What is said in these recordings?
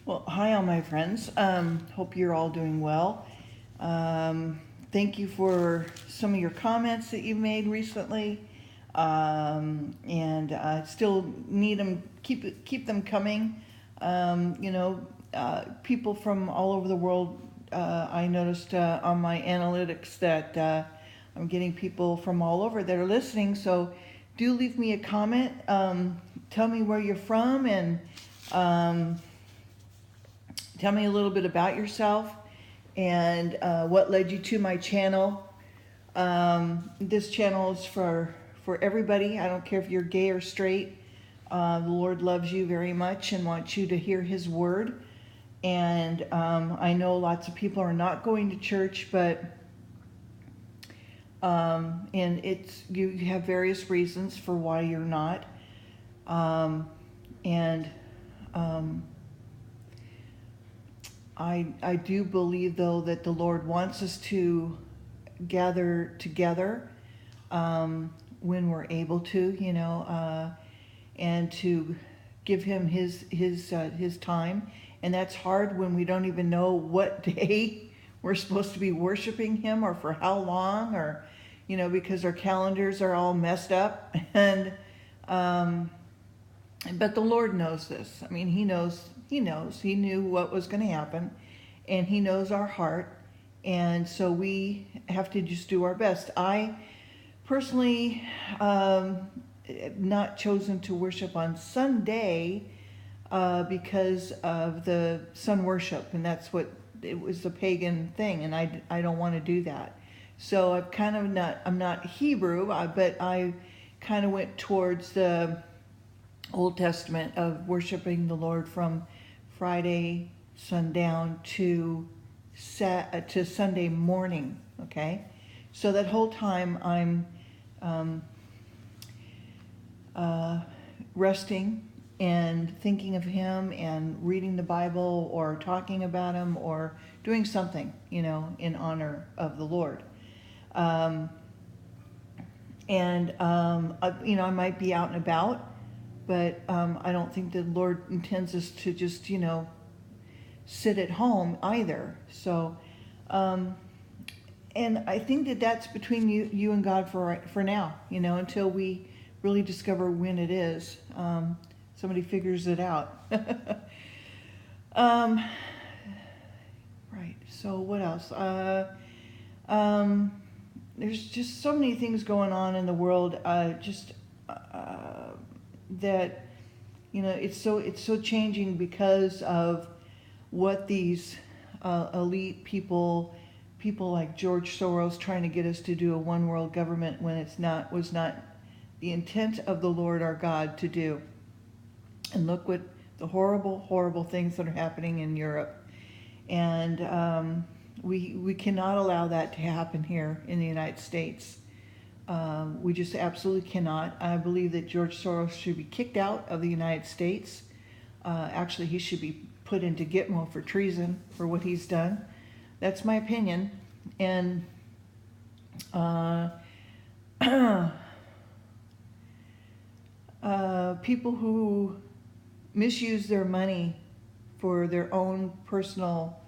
Well, hi, all my friends. Hope you're all doing well. Thank you for some of your comments that you've made recently, and still need them. Keep them coming. People from all over the world. I noticed on my analytics that I'm getting people from all over that are listening. So, do leave me a comment. Tell me where you're from and. Tell me a little bit about yourself and what led you to my channel. This channel is for everybody. I don't care if you're gay or straight. The Lord loves you very much and wants you to hear His word. And I know lots of people are not going to church, but and you have various reasons for why you're not. And I do believe, though, that the Lord wants us to gather together when we're able to, and to give Him His time. And that's hard when we don't even know what day we're supposed to be worshiping Him or for how long, or, because our calendars are all messed up. And but the Lord knows this. I mean, He knows. He knew what was going to happen, and He knows our heart. And so we have to just do our best. I personally not chosen to worship on Sunday because of the sun worship, and that's what it was, a pagan thing, and I don't want to do that. So I'm not Hebrew, but I kind of went towards the Old Testament of worshiping the Lord from Friday sundown to Sunday morning. Okay, so that whole time I'm resting and thinking of Him and reading the Bible or talking about Him or doing something, in honor of the Lord. I might be out and about, but I don't think the Lord intends us to just, sit at home either. So, and I think that that's between you and God for now, until we really discover when it is. Somebody figures it out. Right. So what else? There's just so many things going on in the world. That it's so changing because of what these elite people like George Soros trying to get us to do a one world government when was not the intent of the Lord our God to do. And look what the horrible things that are happening in Europe. And we cannot allow that to happen here in the United States. We just absolutely cannot. I believe that George Soros should be kicked out of the United States. Actually, he should be put into Gitmo for treason for what he's done. That's my opinion. And people who misuse their money for their own personal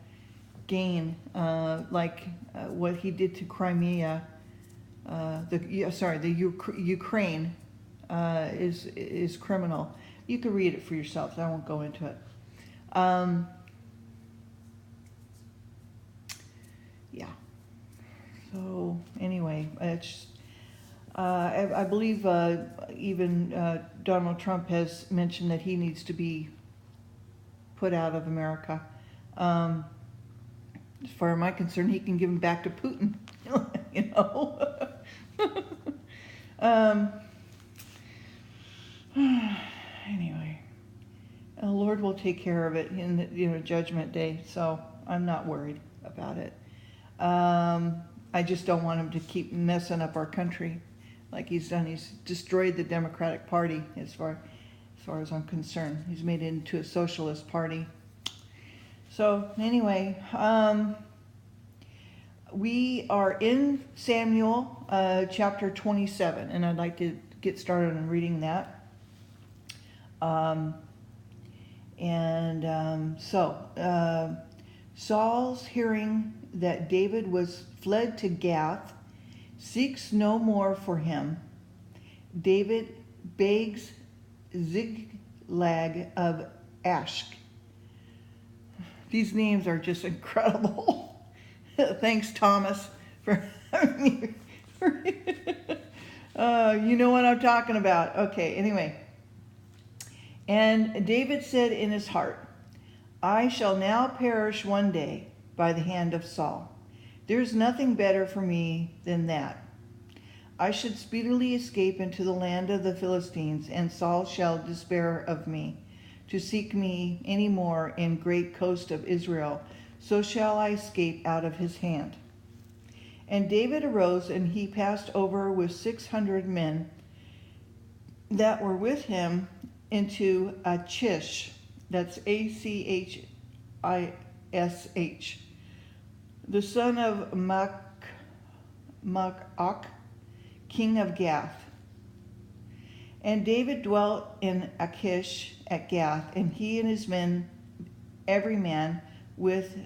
gain, like what he did to Crimea. The Ukraine is criminal. You can read it for yourselves. I won't go into it. Yeah. So anyway, it's. I believe even Donald Trump has mentioned that he needs to be put out of America. As far as I'm concerned, he can give him back to Putin. Anyway, the Lord will take care of it in the Judgment Day. So I'm not worried about it. I just don't want him to keep messing up our country like he's done. He's destroyed the Democratic Party as far as I'm concerned. He's made it into a socialist party. So anyway, we are in Samuel chapter 27, and I'd like to get started on reading that. And Saul's hearing that David was fled to Gath, seeks no more for him. David begs Ziklag of Achish. These names are just incredible. Thanks, Thomas, for you know what I'm talking about. Okay, anyway. And David said in his heart, I shall now perish one day by the hand of Saul. There is nothing better for me than that. I should speedily escape into the land of the Philistines, and Saul shall despair of me, to seek me any more in great coast of Israel. So shall I escape out of his hand. And David arose, and he passed over with 600 men that were with him into Achish, that's Achish, the son of Massar, king of Gath. And David dwelt in Achish at Gath, and he and his men, every man with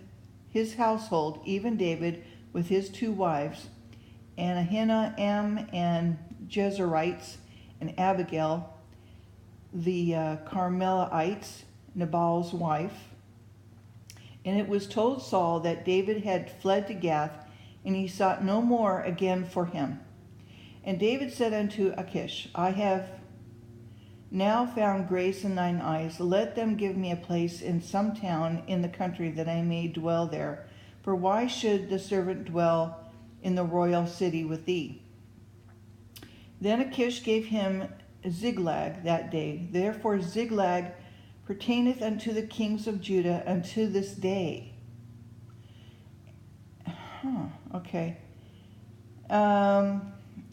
his household, even David with his 2 wives, and Ahinoam and Jezreelites, and Abigail, the Carmelites, Nabal's wife. And it was told Saul that David had fled to Gath, and he sought no more again for him. And David said unto Achish, I have now found grace in thine eyes. Let them give me a place in some town in the country, that I may dwell there. For why should the servant dwell in the royal city with thee? Then Achish gave him Ziklag that day. Therefore Ziklag pertaineth unto the kings of Judah unto this day. Okay.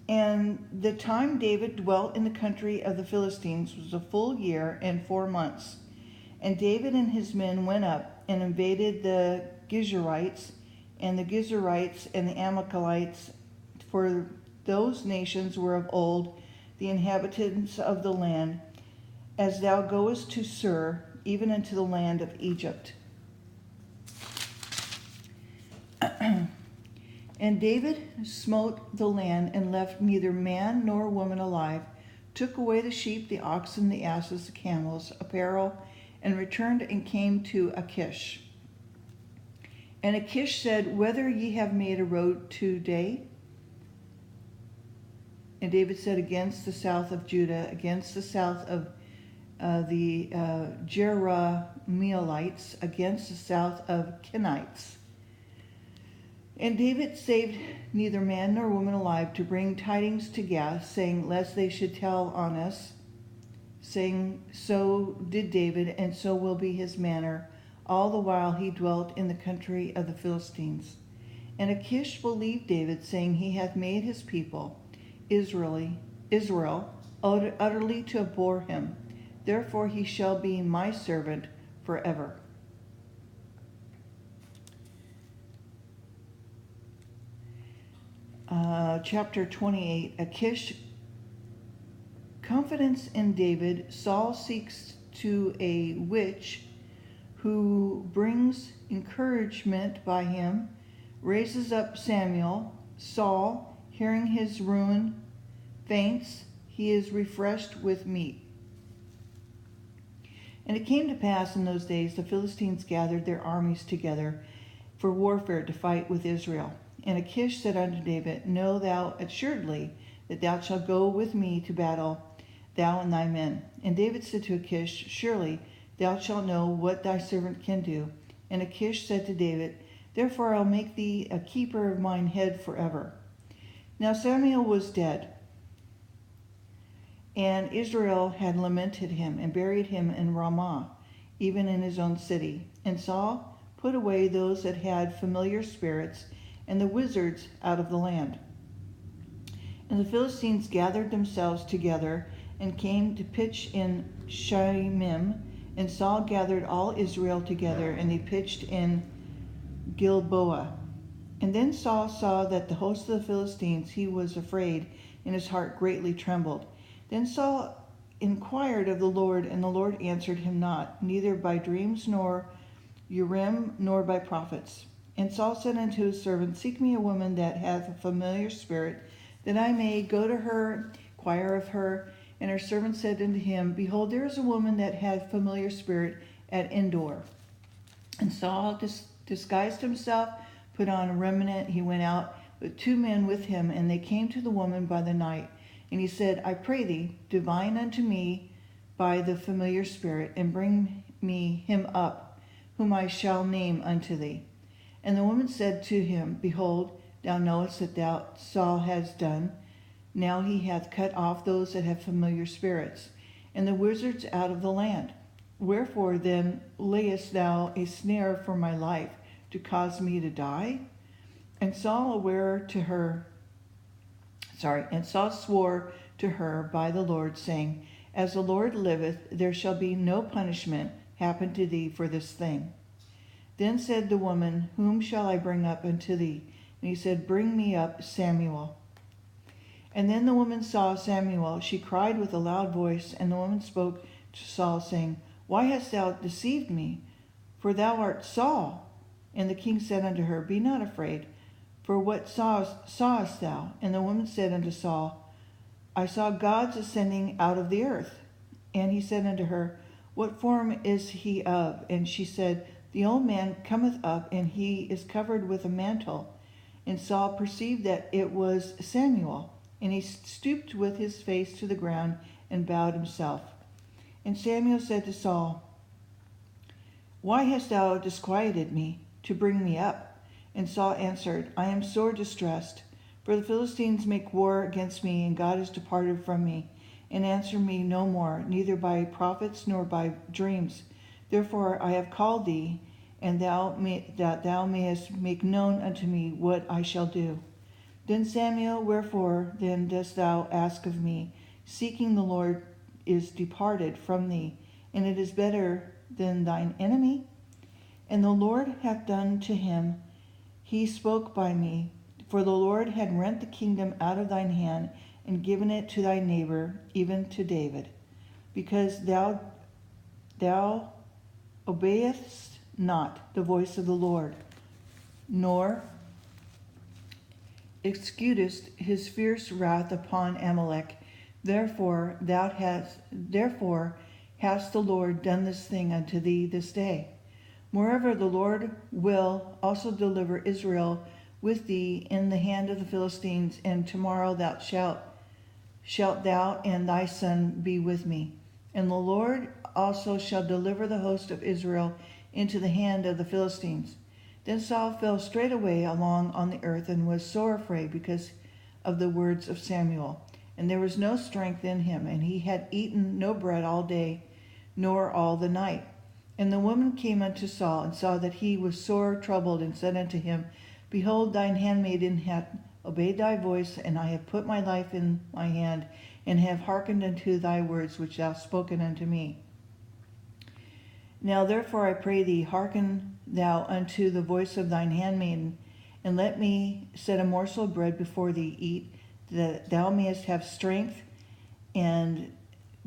And the time David dwelt in the country of the Philistines was a full year and 4 months. And David and his men went up and invaded the Geshurites and the Amalekites, for those nations were of old the inhabitants of the land, as thou goest to Sur, even unto the land of Egypt. And David smote the land, and left neither man nor woman alive, took away the sheep, the oxen, the asses, the camels, apparel, and returned and came to Achish. And Achish said, Whether ye have made a road today? And David said, Against the south of Judah, against the south of the Jerahmeelites, against the south of Kenites. And David saved neither man nor woman alive, to bring tidings to Gath, saying, Lest they should tell on us, saying, So did David, and so will be his manner, all the while he dwelt in the country of the Philistines. And Achish believed David, saying, He hath made his people, Israel, utterly to abhor him. Therefore he shall be my servant forever. Chapter 28, Achish, confidence in David. Saul seeks to a witch who brings encouragement by him, raises up Samuel. Saul, hearing his ruin, faints. He is refreshed with meat. And it came to pass in those days, the Philistines gathered their armies together for warfare to fight with Israel. And Achish said unto David, Know thou assuredly that thou shalt go with me to battle, thou and thy men. And David said to Achish, Surely thou shalt know what thy servant can do. And Achish said to David, Therefore I'll make thee a keeper of mine head forever. Now Samuel was dead, and Israel had lamented him, and buried him in Ramah, even in his own city. And Saul put away those that had familiar spirits, and the wizards out of the land. And the Philistines gathered themselves together, and came to pitch in Shunem. And Saul gathered all Israel together, and they pitched in Gilboa. And then Saul saw that the host of the Philistines, he was afraid, and his heart greatly trembled. Then Saul inquired of the Lord, and the Lord answered him not, neither by dreams, nor Urim, nor by prophets. And Saul said unto his servant, Seek me a woman that hath a familiar spirit, that I may go to her, inquire of her. And her servant said unto him, Behold, there is a woman that hath familiar spirit at Endor. And Saul disguised himself, put on a remnant. He went out with 2 men with him, and they came to the woman by the night. And he said, I pray thee, divine unto me by the familiar spirit, and bring me him up, whom I shall name unto thee. And the woman said to him, Behold, thou knowest that Saul has done. Now he hath cut off those that have familiar spirits, and the wizards out of the land. Wherefore then layest thou a snare for my life, to cause me to die? And Saul swore to her by the Lord, saying, As the Lord liveth, there shall be no punishment happen to thee for this thing. Then said the woman, Whom shall I bring up unto thee? And he said, Bring me up Samuel. And then the woman saw Samuel. She cried with a loud voice, and the woman spoke to Saul, saying, Why hast thou deceived me? For thou art Saul. And the king said unto her, Be not afraid, for what sawest thou? And the woman said unto Saul, I saw gods ascending out of the earth. And he said unto her, What form is he of? And she said, The old man cometh up, and he is covered with a mantle. And Saul perceived that it was Samuel, and he stooped with his face to the ground and bowed himself. And Samuel said to Saul, Why hast thou disquieted me to bring me up? And Saul answered, I am sore distressed, for the Philistines make war against me, and God is departed from me, and answer me no more, neither by prophets nor by dreams. Therefore I have called thee, and that thou mayest make known unto me what I shall do. Then Samuel, Wherefore then dost thou ask of me? Seeking the Lord is departed from thee, and it is better than thine enemy. And the Lord hath done to him, he spoke by me, for the Lord had rent the kingdom out of thine hand, and given it to thy neighbor, even to David, because thou obeyest not the voice of the Lord, nor excusest his fierce wrath upon Amalek. Therefore hast the Lord done this thing unto thee this day. Moreover, the Lord will also deliver Israel with thee in the hand of the Philistines, and tomorrow shalt thou and thy son be with me. And the Lord also shall deliver the host of Israel into the hand of the Philistines. Then Saul fell straightway along on the earth, and was sore afraid because of the words of Samuel. And there was no strength in him, and he had eaten no bread all day, nor all the night. And the woman came unto Saul, and saw that he was sore troubled, and said unto him, Behold, thine handmaiden hath obeyed thy voice, and I have put my life in my hand, and have hearkened unto thy words which thou hast spoken unto me. Now therefore I pray thee, hearken thou unto the voice of thine handmaiden, and let me set a morsel of bread before thee, eat, that thou mayest have strength, and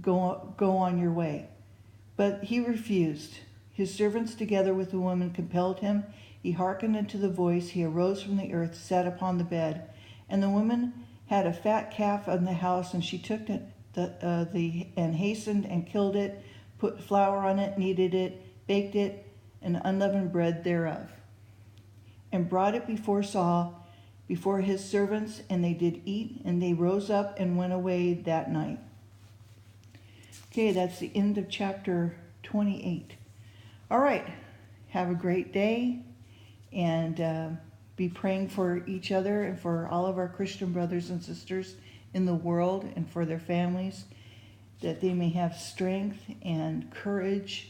go on your way. But he refused. His servants together with the woman compelled him. He hearkened unto the voice. He arose from the earth, sat upon the bed. And the woman had a fat calf in the house, and she took it and hastened and killed it, put flour on it, kneaded it, baked it, and unleavened bread thereof, and brought it before Saul, before his servants, and they did eat, and they rose up and went away that night. Okay, that's the end of chapter 28. All right, have a great day, and be praying for each other and for all of our Christian brothers and sisters in the world, and for their families, that they may have strength and courage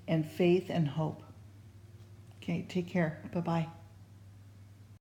and faith and hope. Okay, take care. Bye-bye.